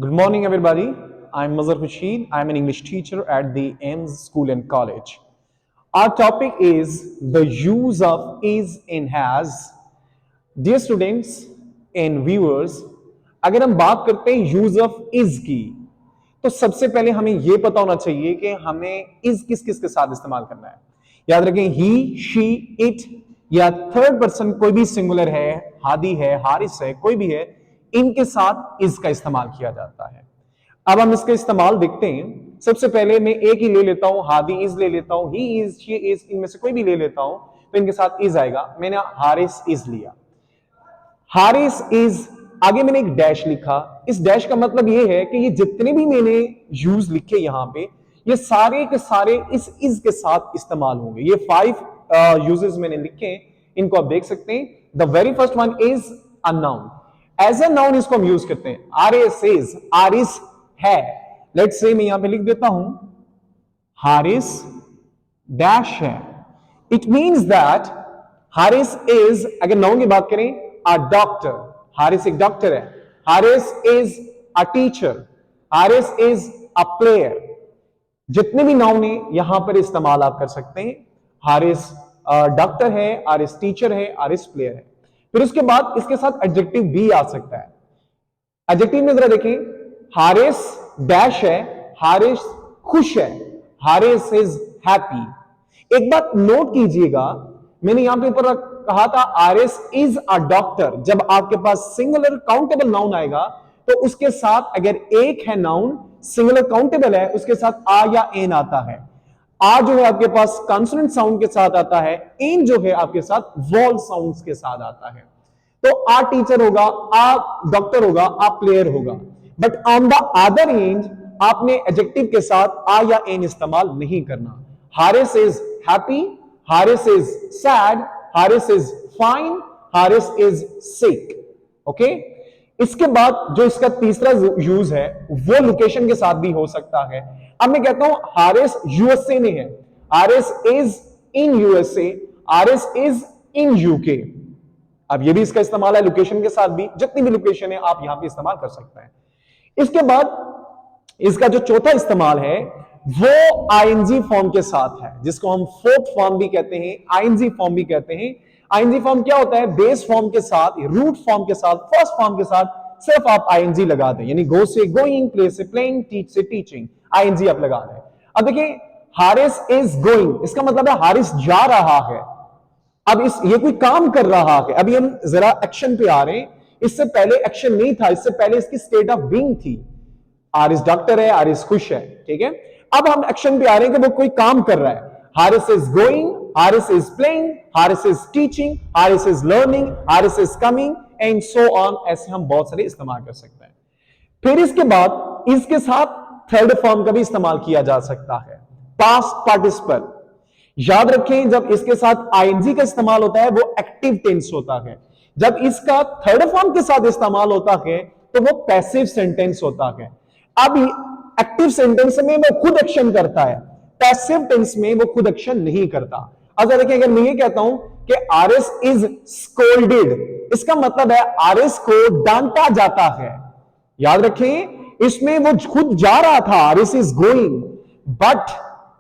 Good morning, everybody. I'm Mazhar Rashid. I'm an English teacher at the AIMS School and College. Our topic is the use of is and has. Dear students and viewers, अगर हम बात करते हैं use of is की, तो सबसे पहले हमें यह पता होना चाहिए कि हमें इज किस किस के साथ इस्तेमाल करना है। याद रखें, ही, शी, इट या थर्ड पर्सन कोई भी सिंगुलर है, हादी है, हारिस है, कोई भी है, इनके साथ इज का इस्तेमाल किया जाता है। अब हम इसका इस्तेमाल देखते हैं। सबसे पहले मैं एक ही ले लेता हूं, हादी इज ले लेता हूं, ही इज, शी इज, इनमें से कोई भी ले लेता हूं तो इनके साथ इज आएगा। मैंने हारिस इज लिया, हारिस इज, आगे मैंने एक डैश लिखा। इस डैश का मतलब ये है कि ये जितने भी मैंने यूज लिखे यहां पे, ये सारे के सारे इस इज के साथ इस्तेमाल होंगे। ये 5 यूजेस मैंने लिखे, इनको आप देख सकते हैं। The very first one is a noun. As a noun इसको हम यूज करते हैं। आरिस इज, आरिस है। लेट्स से मैं यहां पे लिख देता हूं हारिस डैश है। It means that Haris is, अगर नाउन की बात करें, अ डॉक्टर। हारिस एक डॉक्टर है। Haris is a teacher. Haris is a player. जितने भी नाउन है यहां पर इस्तेमाल आप कर सकते हैं। हारिस डॉक्टर है, हारिस टीचर है, हारिस प्लेयर है। फिर उसके बाद इसके साथ एडजेक्टिव भी आ सकता है। एडजेक्टिव में जरा देखें, हारिस डैश है, हारिस खुश है, हारिस इज हैप्पी। एक बात नोट कीजिएगा, मैंने यहां पे ऊपर कहा था हारिस इज अ डॉक्टर। जब आपके पास सिंगुलर काउंटेबल नाउन आएगा तो उसके साथ अगर एक है नाउन सिंगुलर काउंटेबल है, उसके साथ आ या एन आता है। आ जो है आपके पास कॉन्सोनेंट साउंड के साथ आता है, एन जो है आपके साथ वॉल साउंड्स के साथ आता है। तो आ टीचर होगा, आ डॉक्टर होगा, आ प्लेयर होगा। But on the other and आपने एडजेक्टिव के साथ आ या एन इस्तेमाल नहीं करना। Haris is happy, Haris is sad, Haris is fine, Haris is sick. Okay, इसके बाद जो इसका तीसरा यूज है वो लोकेशन के साथ भी हो सकता है। अब मैं कहता हूं हारिस यूएसए में है, Haris is in USA, Haris is in UK. अब ये भी इसका इस्तेमाल है लोकेशन के साथ भी। जितनी भी लोकेशन है आप यहां पे इस्तेमाल कर सकते हैं। इसके बाद इसका जो चौथा इस्तेमाल है वो आईएनजी फॉर्म के साथ है, जिसको हम फोर्थ फॉर्म भी कहते हैं, आईएनजी फॉर्म भी कहते हैं। आईएनजी फॉर्म क्या होता है? बेस फॉर्म के साथ, रूट फॉर्म के साथ, फर्स्ट फॉर्म के साथ सिर्फ आप आईएनजी लगा दें, यानी गो से गोइंग, प्ले से प्लेइंग, टीच से टीचिंग, आईएनजी आप लगा दें। अब देखिए, हारिस इज गोइंग, इसका मतलब है हारिस जा रहा है। अब ये कोई काम कर रहा है। अभी हम जरा एक्शन पे आ रहे हैं। इससे पहले एक्शन नहीं था, इससे पहले इसकी स्टेट ऑफ बीइंग थी। हारिस डॉक्टर है, हारिस खुश है, ठीक है। अब हम एक्शन पे आ रहे हैं कि वो कोई काम कर रहा है। Haris is going, Haris is playing, Haris is teaching, Haris is learning, Haris is coming and so on. ऐसे हम बहुत सारे इस्तेमाल कर सकते हैं। फिर इसके बाद इसके साथ थर्ड फॉर्म का भी इस्तेमाल किया जा सकता है, पास्ट पार्टिसिपल। याद रखें, जब इसके साथ आईएनजी का इस्तेमाल होता है वो एक्टिव टेंस होता है। जब इसका थर्ड फॉर्म के साथ इस्तेमाल होता है तो वो पैसिव सेंटेंस होता है। अब एक्टिव सेंटेंस में वो खुद एक्शन करता है, पैसिव टेंस में वो खुद एक्शन नहीं करता। अब देखिए, अगर मैं ये कहता हूं कि आरिस इज स्कोल्डेड, इसका मतलब है आरिस को डांटा जाता है। याद रखें, इसमें वो खुद जा रहा था, Haris is going. But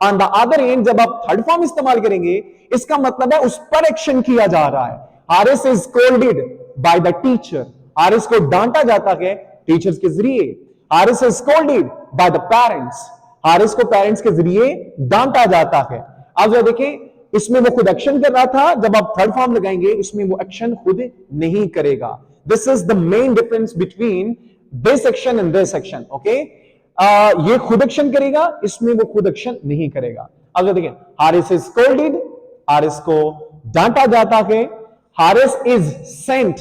on the other end जब आप थर्ड फॉर्म इस्तेमाल करेंगे, इसका मतलब है उस पर एक्शन किया जा रहा है। Haris is scolded by the teacher, Haris को डांटा जाता है टीचर्स के जरिए। Haris is scolded by the parents, Haris को पेरेंट्स के जरिए डांटा जाता है। अब जरा देखें, इसमें वो खुद एक्शन कर रहा था, जब आप थर्ड फॉर्म लगाएंगे उसमें वो एक्शन खुद नहीं करेगा। This is the main difference between this action and this action. Okay, ये खुद एक्शन करेगा, इसमें वो खुद एक्शन नहीं करेगा। अब देखिए, हारिस इज स्कोल्डेड, हारिस को डांटा जाता है। Haris is sent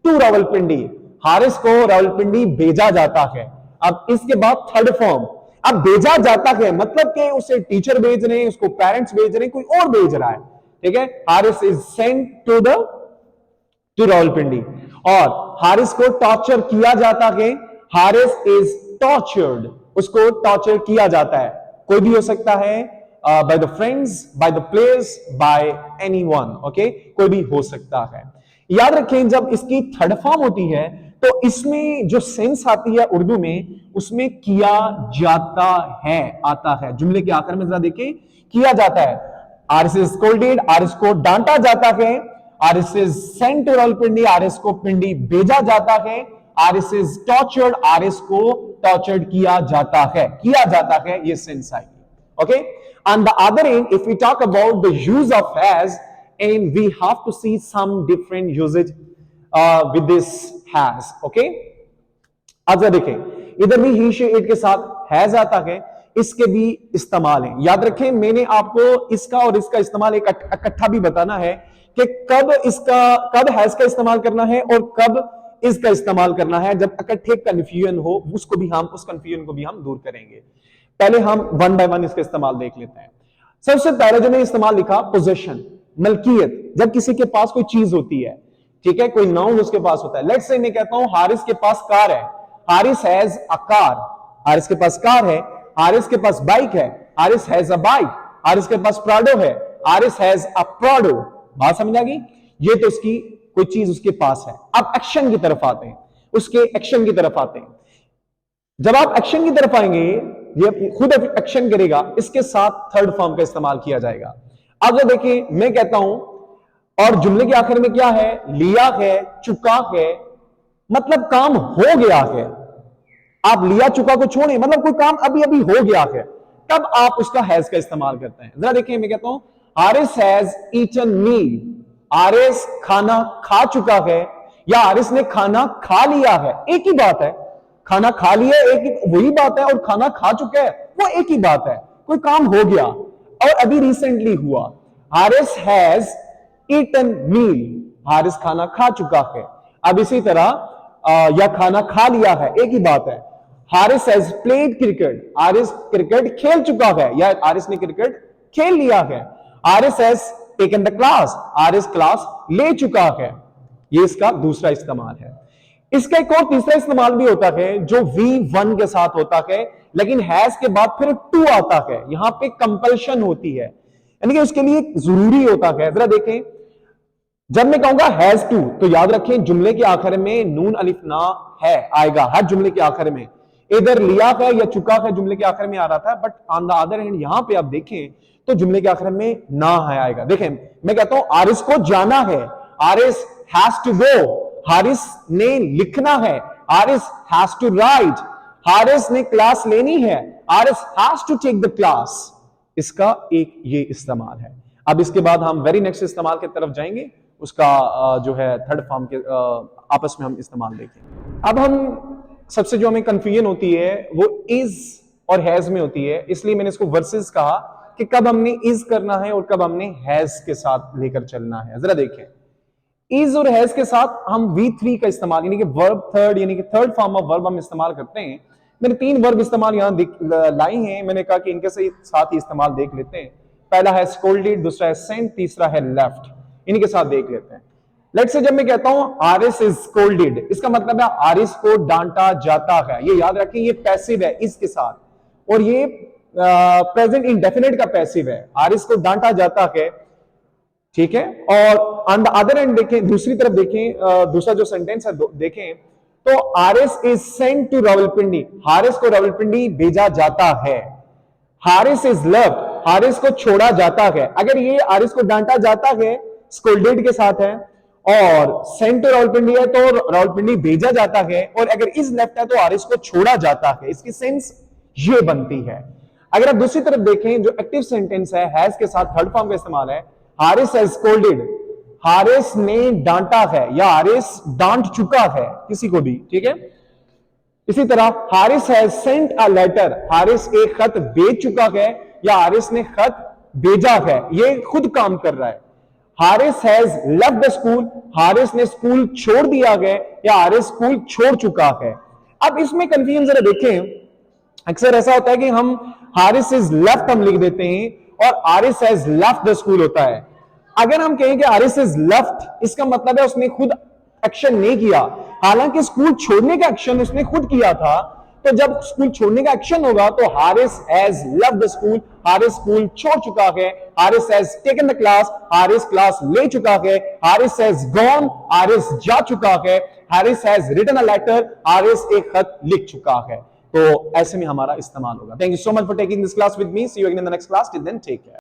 to Rawalpindi, Haris को रावलपिंडी भेजा जाता है। अब इसके बाद थर्ड फॉर्म, अब भेजा जाता है मतलब कि उसे टीचर भेज रहे हैं, उसको पेरेंट्स भेज रहे हैं, कोई और भेज रहा है, ठीक है। Haris is sent to Rawalpindi. और हारिस को टॉर्चर किया जाता है, हारिस इज टॉर्चर्ड, उसको टॉर्चर किया जाता है। कोई भी हो सकता है, by the friends, by the players, by anyone. Okay, कोई भी हो सकता है। याद रखें, जब इसकी थर्ड फॉर्म होती है तो इसमें जो सेंस आती है उर्दू में, उसमें किया जाता है आता है। जुमले के आखिर में जरा देखें, किया जाता है। आरिस इज स्कोल्डेड, आरिस को डांटा जाता है। Aaris is sent to Rawalpindi, Aaris को पिंडी भेजा जाता है। आरिस इज टॉर्चर्ड, आरिस को टॉर्चर्ड किया जाता है। किया जाता है, ये सेंस आएगी। Okay, on the other end, if we talk about the use of has, and we have to see some different usage with this has. Okay, अब जरा देखें, इधर भी he she it के साथ has आता है, इसके भी इस्तेमाल है। याद रखें, मैंने आपको इसका और इसका इस्तेमाल इकट्ठा भी बताना है कि कब has का इस्तेमाल करना है और कब इसका इस्तेमाल करना है। जब इकट्ठे कंफ्यूजन हो, उस कंफ्यूजन को भी हम दूर करेंगे। पहले हम वन बाय वन इसका इस्तेमाल देख लेते हैं। सबसे पहले जो मैंने इस्तेमाल लिखा, पोजेशन, मलकियत। जब किसी के पास कोई चीज होती है, ठीक है, कोई नाउन उसके पास होता है। लेट्स से मैं कहता हूं हारिस के पास कार है, Haris has a car, Haris के पास कार है। हारिस के पास बाइक है, Haris has a bike. Haris के पास प्राडो है, हारिस हैज अ प्राडो। बात समझ आ गई? ये तो उसकी कोई चीज उसके पास है। अब एक्शन की तरफ आते हैं, उसके एक्शन की तरफ आते हैं। जब आप एक्शन की तरफ आएंगे, ये खुद एक्शन करेगा, इसके साथ थर्ड फॉर्म का इस्तेमाल किया जाएगा। अब जो देखिए, मैं कहता हूं और जुमले के आखिर में क्या है, लिया है, चुका है, मतलब काम हो गया है। आप लिया चुका को छोड़े, मतलब कोई काम अभी अभी हो गया है, तब आप उसका हैज का इस्तेमाल करते हैं। जरा देखिए, मैं कहता हूं हारिस हैज ईटन मील, हारिस खाना खा चुका है या हारिस ने खाना खा लिया है, एक ही बात है। खाना खा लिया एक वही बात है और खाना खा चुका है वो एक ही बात है। कोई काम हो गया और अभी रिसेंटली हुआ। हारिस हैज ईटन मील, हारिस खाना खा चुका है। अब इसी तरह या खाना खा लिया है, एक ही बात है। Haris has played cricket, Haris cricket खेल चुका है या हारिस ने क्रिकेट खेल लिया है। Haris has taken the class, Haris class ले चुका है। ये इसका दूसरा इस्तेमाल है। इसका एक और तीसरा इस्तेमाल भी होता है जो V1 के साथ होता है, लेकिन हैज के बाद फिर टू आता है। यहां पे कंपल्शन होती है, यानी कि उसके लिए जरूरी होता है। जरा देखें, जब मैं कहूंगा हैज टू, तो याद रखें जुमले के आखिर में नून अलिफ ना है आएगा। हर जुमले के आखिर में इधर लिया है या चुका है जुमले के आखिर में आ रहा था, but on the other hand यहां पे आप देखें तो जुमले के आखिर में ना है आएगा। देखें, मैं कहता हूं आरिस को जाना है, Aris has to go. Haris ने लिखना है, Haris has to write. Haris ने क्लास लेनी है, Haris has to take the class. इसका एक ये इस्तेमाल है। अब इसके बाद हम वेरी नेक्स्ट इस्तेमाल की तरफ जाएंगे, उसका जो है थर्ड फॉर्म के आपस में हम इस्तेमाल देखेंगे। अब हम सबसे जो हमें कंफ्यूजन होती है वो इज और हैज में होती है, इसलिए मैंने इसको वर्सेस कहा कि कब हमने इज करना है और कब हमने हैज के साथ लेकर चलना है। जरा देखें, इज और हैज के साथ हम V3 का इस्तेमाल, यानी कि वर्ब थर्ड, यानी कि थर्ड फॉर्म ऑफ वर्ब हम इस्तेमाल करते हैं। मैंने 3 वर्ब इस्तेमाल यहां लाई हैं, मैंने कहा कि इनके साथ ही इस्तेमाल देख लेते हैं। पहला है स्कोल्डेड, दूसरा है सेंट, तीसरा है लेफ्ट। इनके साथ देख लेते हैं। लेट्स से जब मैं कहता हूं आरिस इज स्कोल्डेड, इसका मतलब है आरिस को डांटा जाता है। ये याद रखें, ये पैसिव है इस के साथ, और ये प्रेजेंट इंडेफिनिट का पैसिव है। आरिस को डांटा जाता है, ठीक है। और ऑन द अदर एंड देखें, दूसरी तरफ देखें, दूसरा जो सेंटेंस है देखें, तो Haris is sent to Rawalpindi, Haris को रावलपिंडी भेजा जाता है। हारिस इज लव्ड, हारिस को छोड़ा जाता है। अगर ये हारिस को डांटा जाता है स्कोल्डेड के साथ है, और सेंट टू रावलपिंडी है तो रावलपिंडी भेजा जाता है, और अगर इज लेफ्ट है तो हारिस को छोड़ा जाता है। इसकी सेंस ये बनती है। अगर आप दूसरी तरफ देखें, जो एक्टिव सेंटेंस है हैज के साथ थर्ड फॉर्म का इस्तेमाल है, हारिस हैज स्कोल्डेड, हारिस ने डांटा है या हारिस डांट चुका है किसी को भी, ठीक है। इसी तरह Haris has sent a letter, Haris एक खत भेज चुका है या हारिस ने खत भेजा है, ये खुद काम कर रहा है। Haris has left the school, Haris ने स्कूल छोड़ दिया है या हारिस स्कूल छोड़ चुका है। अब इसमें कंफ्यूजन जरा देखें, अक्सर ऐसा होता है कि हम हारिस इज लेफ्ट हम लिख देते हैं और Haris has left the school होता है। अगर हम कहें कि हारिस इज लेफ्ट, इसका मतलब है उसने खुद एक्शन नहीं किया, हालांकि स्कूल छोड़ने का एक्शन उसने खुद किया था। तो जब स्कूल छोड़ने का एक्शन होगा तो Haris has left the school, Haris school छोड़ चुका है। Haris has taken the class, Haris class ले चुका है। हारिस हैज गॉन, हारिस जा चुका है। Harris has written a letter, Haris एक खत लिख चुका है। तो ऐसे में हमारा इस्तेमाल होगा। Thank you so much for taking this class with me. See you again in the next class. Till then take care.